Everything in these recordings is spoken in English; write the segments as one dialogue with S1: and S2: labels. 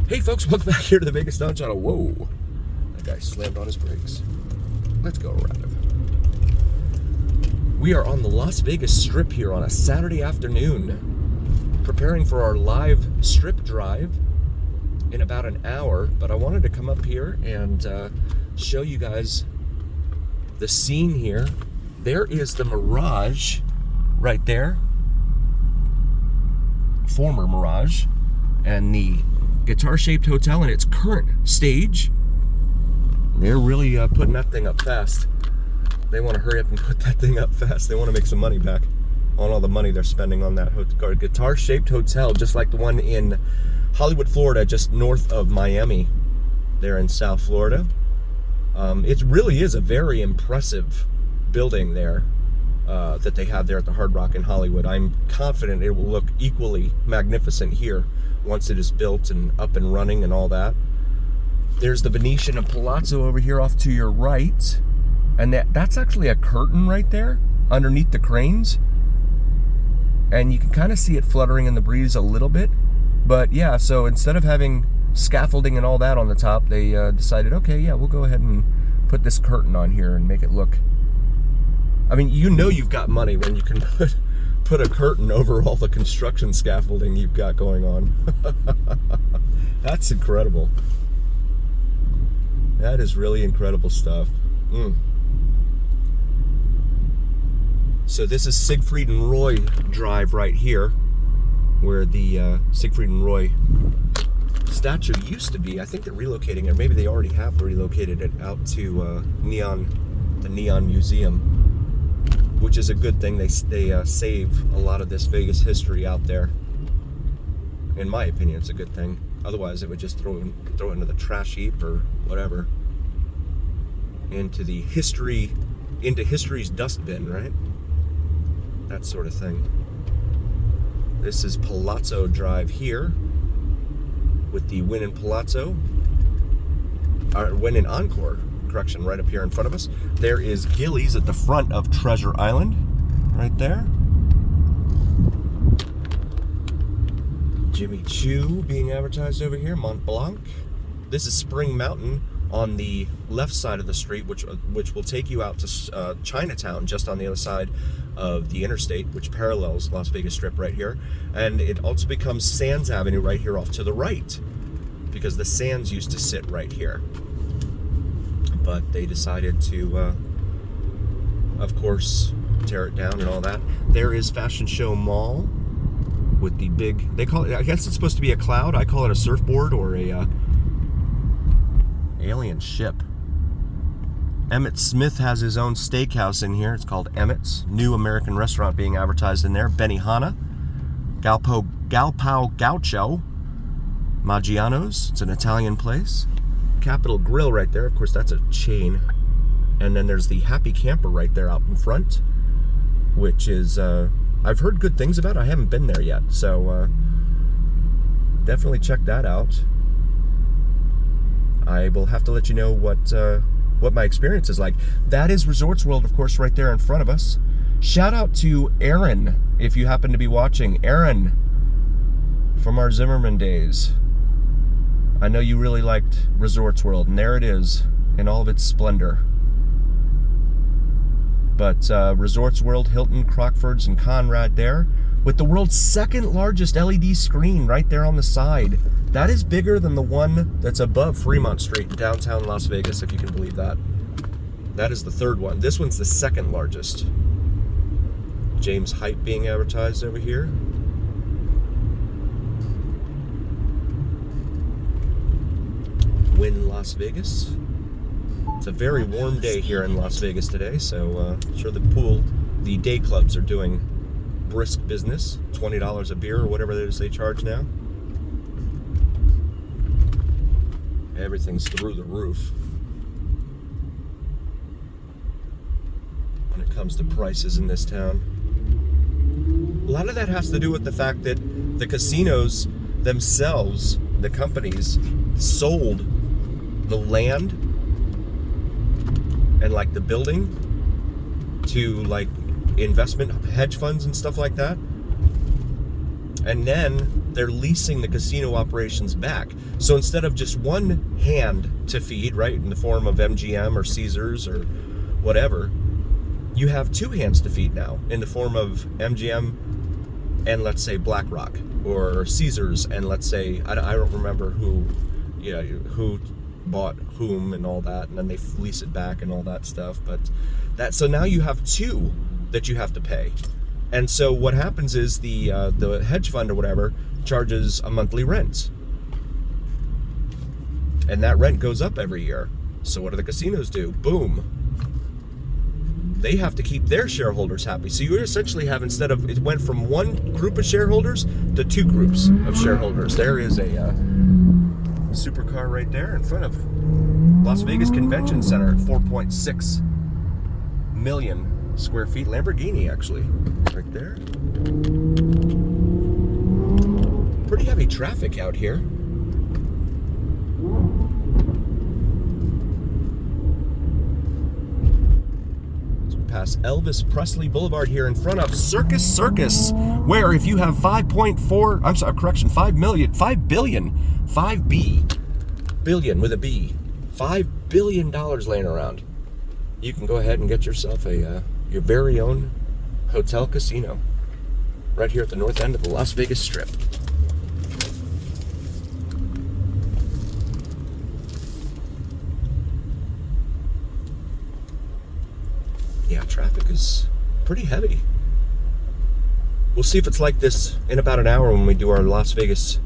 S1: Hey folks, welcome back here to the Vegas Stone Channel. Whoa, that guy slammed on his brakes. Let's go around him. We are on the Las Vegas Strip here on a Saturday afternoon, preparing for our live strip drive in about an hour, but I wanted to come up here and show you guys the scene here. There is the Mirage right there, former Mirage, and the guitar-shaped hotel in its current stage. They're really putting that thing up fast. They want to hurry up and put that thing up fast. They want to make some money back on all the money they're spending on that guitar-shaped hotel, just like the one in Hollywood, Florida, just north of Miami, there in South Florida. It really is a very impressive building there that they have there at the Hard Rock in Hollywood. I'm confident it will look equally magnificent here once it is built and up and running and all that. There's the Venetian and Palazzo over here off to your right, and that's actually a curtain right there underneath the cranes, and you can kind of see it fluttering in the breeze a little bit. But yeah, so instead of having scaffolding and all that on the top, they decided, okay, yeah, we'll go ahead and put this curtain on here and make it look, I mean, you know you've got money when you can put a curtain over all the construction scaffolding you've got going on. That's incredible. That is really incredible stuff. So this is Siegfried and Roy Drive right here, where the Siegfried and Roy statue used to be. I think they're relocating it. Maybe they already have relocated it out to the Neon Museum, which is a good thing. They save a lot of this Vegas history out there. In my opinion, it's a good thing. Otherwise, it would just throw it into the trash heap or whatever, into history's dustbin, right? That sort of thing. This is Palazzo Drive here, with the Wynn and Palazzo, or Wynn and Encore, correction, right up here in front of us. There is Gillies at the front of Treasure Island, right there. Jimmy Choo being advertised over here, Mont Blanc. This is Spring Mountain on the left side of the street, which will take you out to Chinatown, just on the other side of the interstate, which parallels Las Vegas Strip right here. And it also becomes Sands Avenue right here off to the right, because the Sands used to sit right here. But they decided to, of course, tear it down and all that. There is Fashion Show Mall with the big, they call it, I guess it's supposed to be a cloud. I call it a surfboard or a alien ship. Emmett Smith has his own steakhouse in here. It's called Emmett's. New American restaurant being advertised in there. Benihana, Galpao Gaucho, Maggiano's. It's an Italian place. Capital Grill right there. Of course, that's a chain. And then there's the Happy Camper right there out in front, which is, I've heard good things about. I haven't been there yet, so definitely check that out. I will have to let you know what my experience is like. That is Resorts World, of course, right there in front of us. Shout out to Aaron, if you happen to be watching. Aaron, from our Zimmerman days. I know you really liked Resorts World, and there it is in all of its splendor. But Resorts World, Hilton, Crockford's, and Conrad there, with the world's second largest LED screen right there on the side. That is bigger than the one that's above Fremont Street in downtown Las Vegas, if you can believe that. That is the third one. This one's the second largest. James Hype being advertised over here. Wynn Las Vegas. It's a very warm day here in Las Vegas today, so I'm sure the day clubs are doing brisk business. $20 a beer or whatever it is they charge now. Everything's through the roof when it comes to prices in this town. A lot of that has to do with the fact that the casinos themselves, the companies, sold the land and like the building to like investment hedge funds and stuff like that. And then they're leasing the casino operations back. So instead of just one hand to feed, right, in the form of MGM or Caesars or whatever, you have two hands to feed now in the form of MGM and, let's say, BlackRock, or Caesars and, let's say, I don't remember who bought whom and all that, and then they lease it back and all that stuff. But so now you have two that you have to pay. And so what happens is the hedge fund or whatever charges a monthly rent, and that rent goes up every year. So what do the casinos do? Boom. They have to keep their shareholders happy. So you essentially have, instead of, it went from one group of shareholders to two groups of shareholders. There is a supercar right there in front of Las Vegas Convention Center at 4.6 million square feet. Lamborghini, actually, right there. Pretty heavy traffic out here. Past Elvis Presley Boulevard here in front of Circus, where if you have 5 billion with a B, $5 billion laying around, you can go ahead and get yourself your very own hotel casino right here at the north end of the Las Vegas Strip. Yeah, traffic is pretty heavy. We'll see if it's like this in about an hour when we do our Las Vegas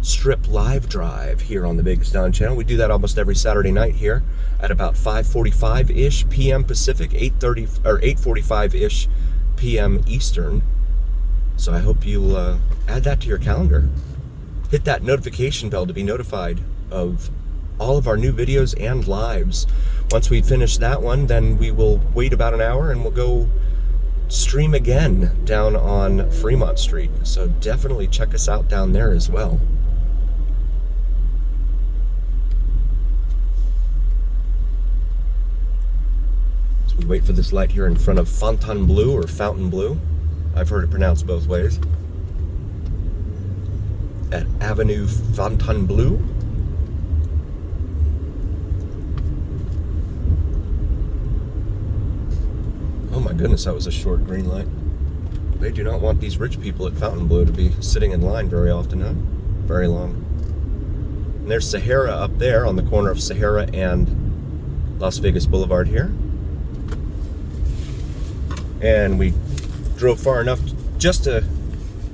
S1: Strip live drive here on the Vegas Down channel. We do that almost every Saturday night here at about 5:45-ish p.m. Pacific, 8:45-ish p.m. Eastern. So I hope you'll add that to your calendar. Hit that notification bell to be notified of all of our new videos and lives. Once we finish that one, then we will wait about an hour and we'll go stream again down on Fremont Street. So definitely check us out down there as well. So we wait for this light here in front of Fontainebleau or Fontainebleau. I've heard it pronounced both ways. At Avenue Fontainebleau. Oh my goodness, that was a short green light. They do not want these rich people at Fontainebleau to be sitting in line very often, huh? Very long. And there's Sahara up there on the corner of Sahara and Las Vegas Boulevard here. And we drove far enough just to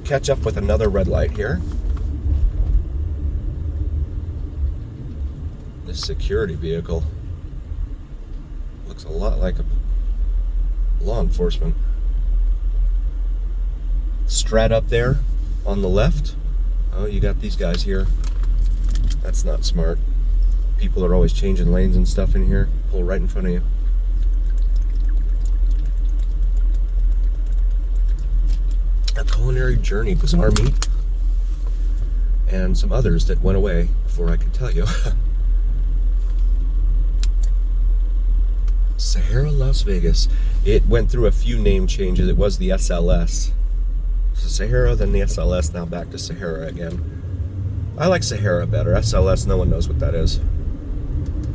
S1: catch up with another red light here. This security vehicle looks a lot like a law enforcement. Strat up there on the left. Oh, you got these guys here. That's not smart. People are always changing lanes and stuff in here. Pull right in front of you. A Culinary Journey, Bizarre Meat, and some others that went away before I could tell you. Sahara, Las Vegas. It went through a few name changes. It was the SLS. So Sahara, then the SLS, now back to Sahara again. I like Sahara better. SLS, no one knows what that is.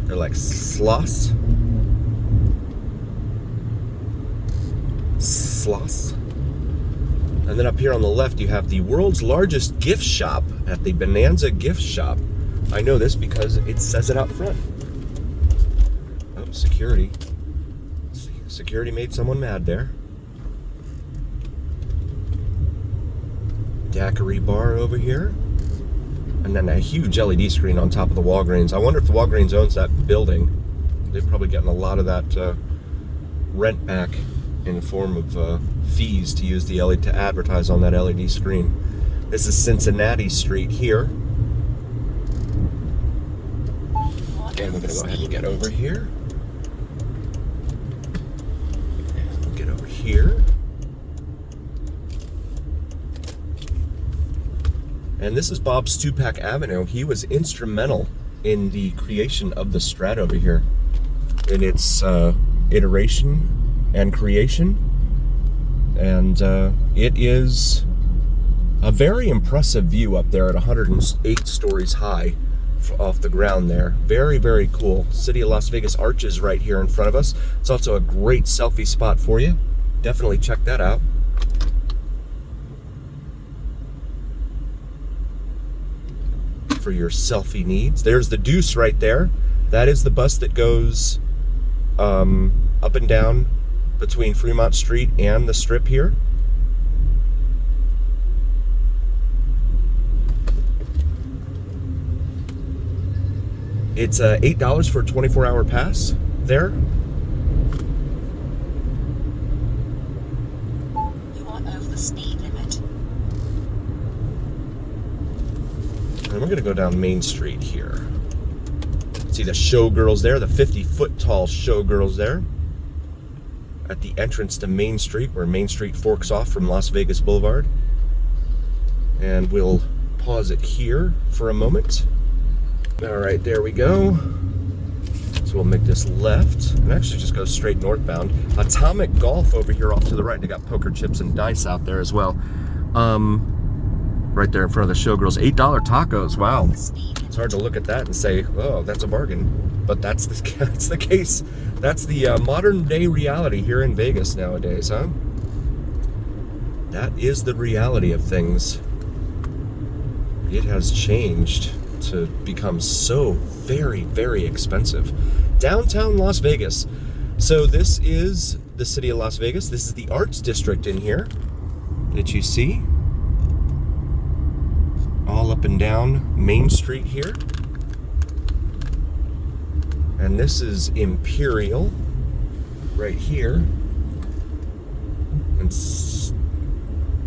S1: They're like sloths. Sloths. And then up here on the left, you have the world's largest gift shop at the Bonanza Gift Shop. I know this because it says it out front. Oh, security. Security made someone mad there. Daiquiri bar over here. And then a huge LED screen on top of the Walgreens. I wonder if the Walgreens owns that building. They're probably getting a lot of that rent back in the form of fees to use the LED to advertise on that LED screen. This is Cincinnati Street here. And we're gonna go ahead and get over here. Get over here. And this is Bob Stupak Avenue. He was instrumental in the creation of the Strat over here, in its iteration and creation. And it is A very impressive view up there at 108 stories high off the ground there. Very, very cool. City of Las Vegas arches right here in front of us. It's also a great selfie spot for you. Definitely check that out. For your selfie needs. There's the Deuce right there. That is the bus that goes up and down between Fremont Street and the Strip here. It's $8 for a 24-hour pass there.
S2: You are over the speed limit.
S1: And we're gonna go down Main Street here. See the showgirls there, the 50-foot tall showgirls there. At the entrance to Main Street, where Main Street forks off from Las Vegas Boulevard. And we'll pause it here for a moment. All right, there we go. So we'll make this left and actually just go straight northbound. Atomic Golf over here off to the right. They got poker chips and dice out there as well. Right there in front of the showgirls. $8 tacos. Wow. It's hard to look at that and say, oh, that's a bargain. But that's the case. That's the modern day reality here in Vegas nowadays, huh? That is the reality of things. It has changed to become so very, very expensive. Downtown Las Vegas. So this is the city of Las Vegas. This is the arts district in here that you see. All up and down Main Street here. And this is Imperial right here. And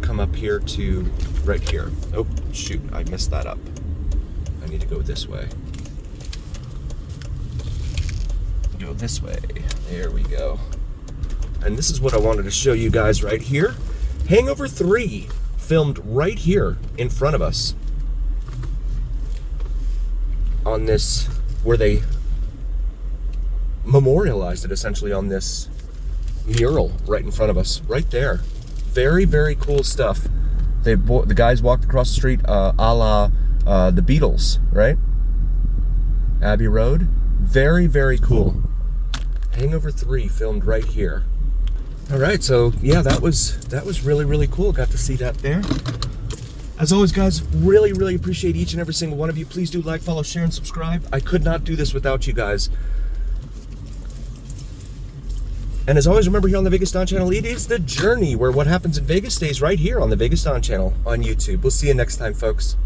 S1: come up here to right here. Oh, shoot, I messed that up. I need to go this way. Go this way. There we go. And this is what I wanted to show you guys right here. Hangover 3 filmed right here in front of us. On this, where they memorialized it essentially on this mural right in front of us, right there. Very, very cool stuff. The guys walked across the street a la the Beatles, right? Abbey Road. Very, very cool. Hangover 3 filmed right here. All right, so yeah, that was really, really cool. Got to see that there. As always, guys, really, really appreciate each and every single one of you. Please do like, follow, share, and subscribe. I could not do this without you guys. And as always, remember here on the Vegas Don channel, it is the journey where what happens in Vegas stays right here on the Vegas Don channel on YouTube. We'll see you next time, folks.